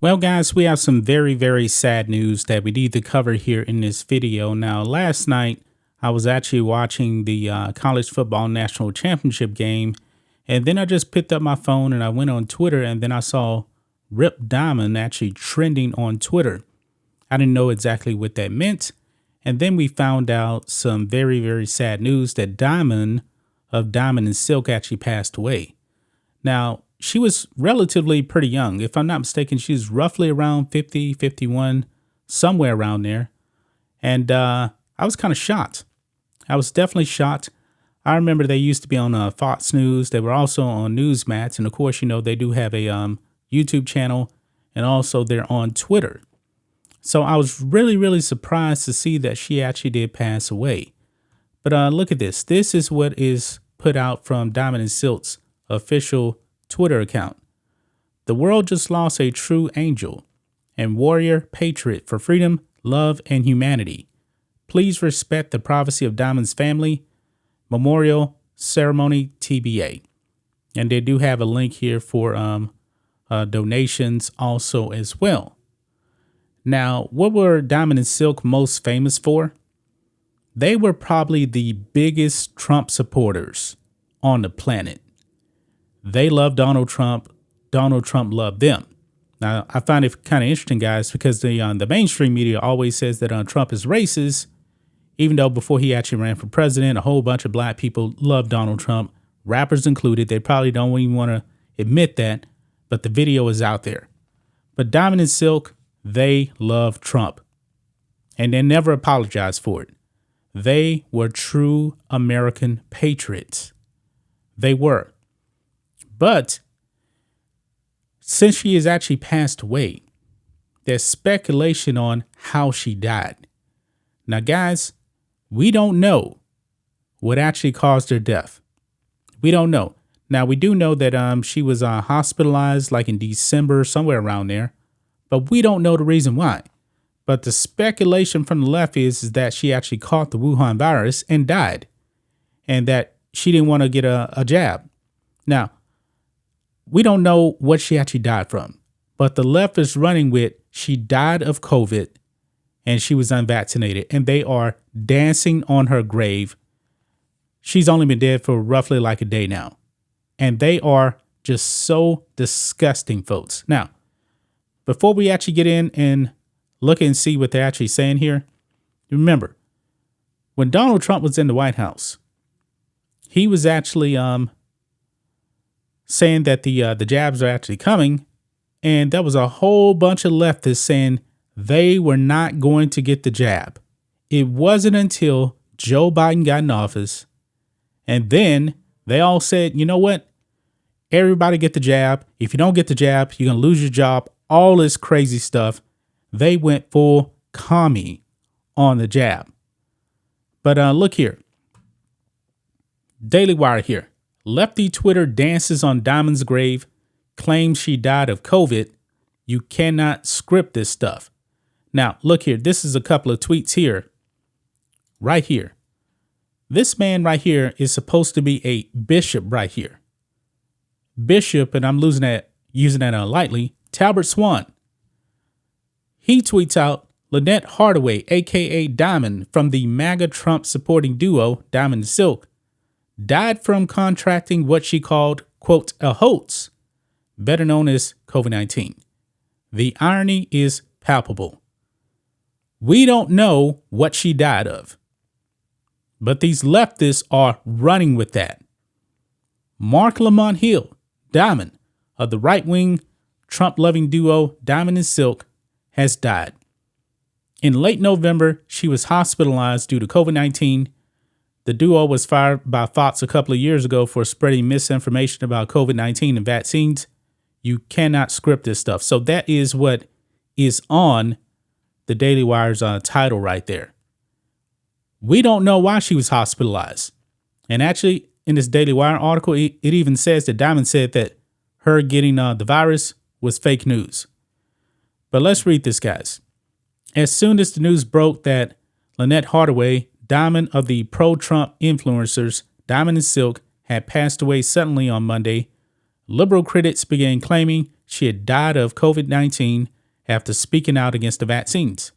Well, guys, we have some very, very sad news that we need to cover here in this video. Now, last night, I was actually watching the college football national championship game, and then I just picked up my phone and I went on Twitter, and then I saw Rip Diamond actually trending on Twitter. I didn't know exactly what that meant. And then we found out some very, very sad news that Diamond of Diamond and Silk actually passed away. Now, she was relatively pretty young. If I'm not mistaken, she's roughly around 50, 51, somewhere around there. And I was kind of shocked. I was definitely shocked. I remember they used to be on Fox News. They were also on Newsmax. And of course, you know, they do have a YouTube channel, and also they're on Twitter. So I was really, really surprised to see that she actually did pass away. But look at this. This is what is put out from Diamond and Silk's official Twitter account. The world just lost a true angel and warrior patriot for freedom, love, and humanity. Please respect the privacy of Diamond's family. Memorial ceremony TBA. And they do have a link here for donations also as well. Now, what were Diamond and Silk most famous for? They were probably the biggest Trump supporters on the planet. They loved Donald Trump. Donald Trump loved them. Now, I find it kind of interesting, guys, because the mainstream media always says that Trump is racist, even though before he actually ran for president, a whole bunch of black people loved Donald Trump, rappers included. They probably don't even want to admit that, but the video is out there. But Diamond and Silk, they love Trump, and they never apologized for it. They were true American patriots. They were. But since she has actually passed away, there's speculation on how she died. Now, guys, we don't know what actually caused her death. We don't know. Now, we do know that she was hospitalized like in December, somewhere around there. But we don't know the reason why. But the speculation from the left is that she actually caught the Wuhan virus and died, and that she didn't want to get a jab. Now, we don't know what she actually died from, but the left is running with she died of COVID and she was unvaccinated, and they are dancing on her grave. She's only been dead for roughly like a day now, and they are just so disgusting, folks. Now, before we actually get in and look and see what they're actually saying here, remember, when Donald Trump was in the White House, he was actually saying that the jabs are actually coming, and there was a whole bunch of leftists saying they were not going to get the jab. It wasn't until Joe Biden got in office, and then they all said, you know what? Everybody get the jab. If you don't get the jab, you're going to lose your job. All this crazy stuff. They went full commie on the jab. But look here. Daily Wire here. Lefty Twitter dances on Diamond's grave, claims she died of COVID. You cannot script this stuff. Now, look here. This is a couple of tweets here. Right here. This man right here is supposed to be a bishop right here. Bishop, and I'm using that lightly, Talbert Swan. He tweets out, Lynette Hardaway, a.k.a. Diamond, from the MAGA Trump supporting duo Diamond and Silk, died from contracting what she called, quote, a hoax, better known as COVID-19. The irony is palpable. We don't know what she died of, but these leftists are running with that. Mark Lamont Hill, Diamond, of the right-wing Trump-loving duo Diamond and Silk, has died. In late November, she was hospitalized due to COVID-19. The duo was fired by Fox a couple of years ago for spreading misinformation about COVID-19 and vaccines. You cannot script this stuff. So that is what is on the Daily Wire's title right there. We don't know why she was hospitalized. And actually, in this Daily Wire article, it even says that Diamond said that her getting the virus was fake news. But let's read this, guys. As soon as the news broke that Lynette Hardaway, Diamond of the pro-Trump influencers Diamond and Silk, had passed away suddenly on Monday, liberal critics began claiming she had died of COVID-19 after speaking out against the vaccines.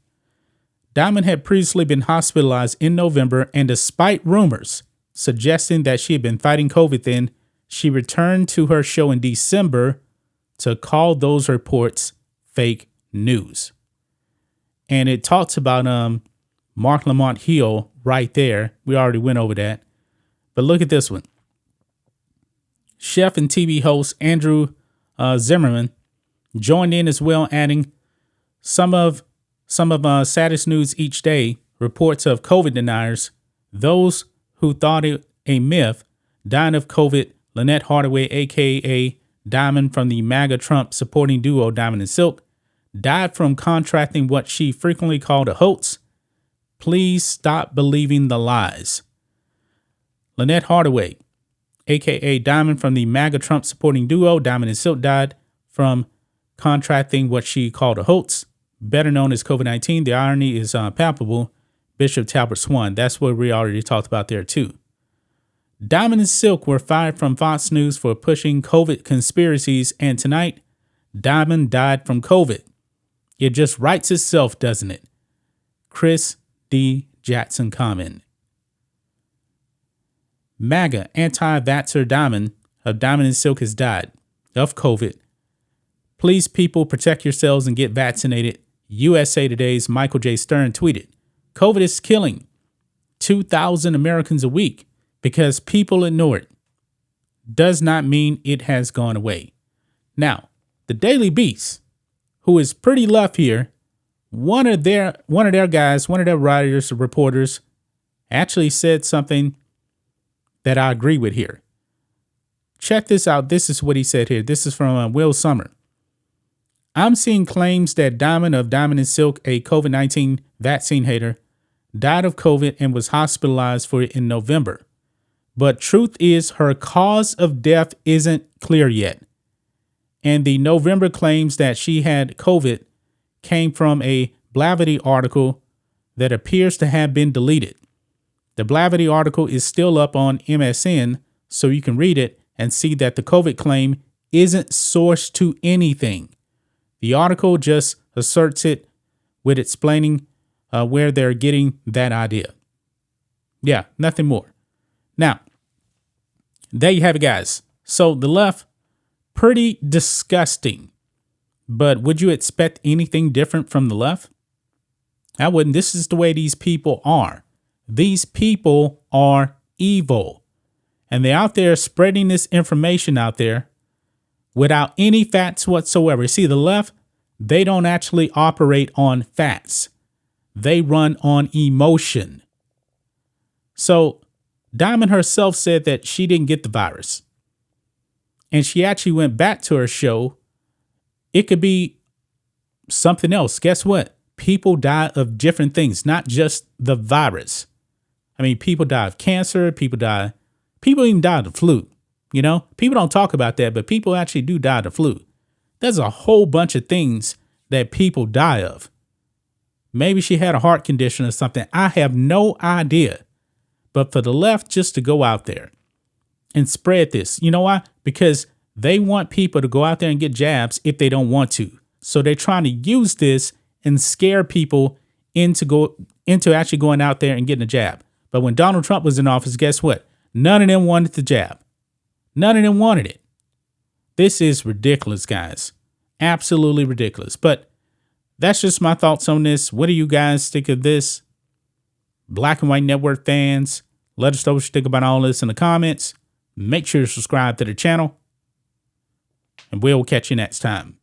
Diamond had previously been hospitalized in November, and despite rumors suggesting that she had been fighting COVID then, she returned to her show in December to call those reports fake news. And it talks about Mark Lamont Hill right there. We already went over that. But look at this one. Chef and TV host Andrew Zimmerman joined in as well, adding some of saddest news each day, reports of COVID deniers, those who thought it a myth, dying of COVID. Lynette Hardaway, a.k.a. Diamond from the MAGA Trump supporting duo Diamond and Silk, died from contracting what she frequently called a hoax. Please stop believing the lies. Lynette Hardaway, a.k.a. Diamond from the MAGA Trump supporting duo Diamond and Silk, died from contracting what she called a hoax, better known as COVID-19. The irony is palpable. Bishop Talbot Swan. That's what we already talked about there too. Diamond and Silk were fired from Fox News for pushing COVID conspiracies, and tonight, Diamond died from COVID. It just writes itself, doesn't it? Chris D. Jackson comment. MAGA anti-vaxxer Diamond of Diamond and Silk has died of COVID. Please, people, protect yourselves and get vaccinated. USA Today's Michael J. Stern tweeted, COVID is killing 2,000 Americans a week because people ignore it. Does not mean it has gone away. Now, the Daily Beast, who is pretty left here, one of their guys, one of their writers, reporters, actually said something that I agree with here. Check this out. This is what he said here. This is from Will Summer. I'm seeing claims that Diamond of Diamond and Silk, a COVID-19 vaccine hater, died of COVID and was hospitalized for it in November. But truth is, her cause of death isn't clear yet. And the November claims that she had COVID came from a Blavity article that appears to have been deleted. The Blavity article is still up on MSN, so you can read it and see that the COVID claim isn't sourced to anything. The article just asserts it with explaining where they're getting that idea. Yeah, nothing more. Now, there you have it, guys. So the left, pretty disgusting. But would you expect anything different from the left? I wouldn't. This is the way these people are. These people are evil. And they're out there spreading this information out there without any facts whatsoever. See, the left, they don't actually operate on facts. They run on emotion. So Diamond herself said that she didn't get the virus. And she actually went back to her show. It could be something else. Guess what? People die of different things, not just the virus. I mean, people die of cancer. People even die of the flu. You know, people don't talk about that, but people actually do die of the flu. There's a whole bunch of things that people die of. Maybe she had a heart condition or something. I have no idea. But for the left just to go out there and spread this, you know why? Because they want people to go out there and get jabs if they don't want to. So they're trying to use this and scare people into actually going out there and getting a jab. But when Donald Trump was in office, guess what? None of them wanted the jab. None of them wanted it. This is ridiculous, guys. Absolutely ridiculous. But that's just my thoughts on this. What do you guys think of this? Black and White Network fans, let us know what you think about all this in the comments. Make sure to subscribe to the channel, and we'll catch you next time.